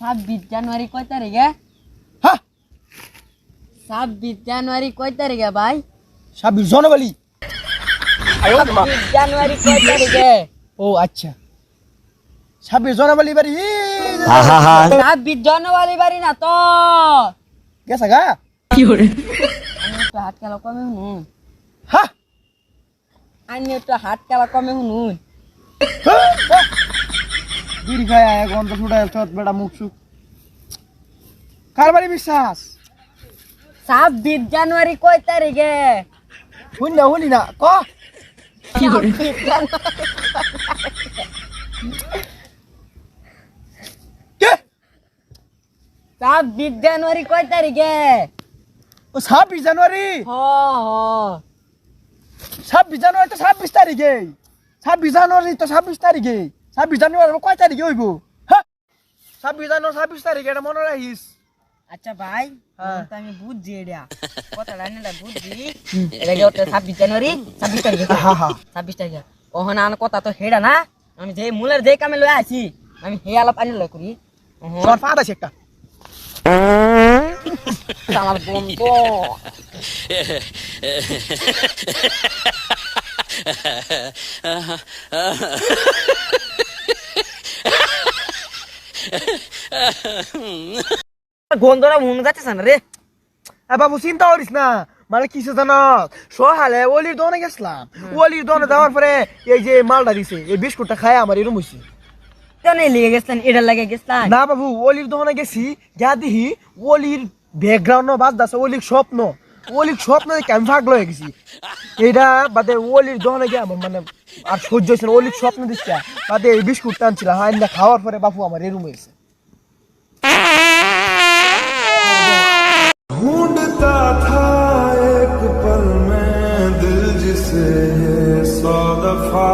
26 জানুয়ারি কয় তারিখে? হ্যাঁ 26 জানুয়ারি কয় তারিখে ভাই? 26 জানুয়ারি। 26 জানুয়ারি কয় তারিখে? ও আচ্ছা 26 জানুয়ারি বাড়ি 26 জানুয়ারি বাড়ি না তো গেছে গা কি করে আমি একটু হাত খেলা কমে হুনুন হ্যাঁ আমি একটু হাত খেলা কমে হুনুন বিড়ি খায় এক ঘন্টা ছুটে চট বেটা মুখ সুখ কার বাড়ি বিশ্বাস 26 জানুয়ারি কয় তারিখে? শুনি না ক কি করে 26 জানুয়ারি কয় তারিখে? ও 26 জানুয়ারি। হ 26 জানুয়ারি তো 26 তারিখে 26 জানুয়ারি তো 26 তারিখে 26 জানুয়ারি কয় তারিখে হইব? হ্যাঁ 26 জানুয়ারি 26 তারিখে এটা মনে রাখিস। আচ্ছা ভাই হ্যাঁ। তো আমি বুঝছি এটা কথাটা না বুঝছি এটা হচ্ছে 26 জানুয়ারি 26 তারিখে হ্যাঁ হ্যাঁ 26 তারিখে ওখানে আন কথা তো হেডা না আমি যে মুলের যে কামে লয়ে আছি আমি হে আলাপ আনি লয় করি তোর ফাটা আছে একটা আমার বন্ধু গন্ধরা মনে যাচ্ছে না রে বাবু চিন্তা করিস না মানে কিছু জানো সহালে ওলির দোকানে গেছিলাম ওলির দোকানে যাওয়ার পরে এই যে মালটা দিছে এই বিস্কুটটা খায় আমার এরম হইছে কেন লেগে গেছিলেন এটা লাগে গেছিলেন না বাবু ওলির দোকানে গেছি যা দেখি ওলির ব্যাকগ্রাউন্ড বাজদাছে ওলির স্বপ্ন দেখে আমি ভাগলো হয়ে গেছি এইটা বাদে ওলির দোকানে গিয়ে আমার মানে আর সহ্য হয়েছে না ওলির স্বপ্ন দিচ্ছে বাদে এই বিস্কুট টানছিলাম হয় না খাওয়ার পরে বাপু আমার এরম হয়েছে ढूंढता था एक पल में दिल जिसे 100 दफा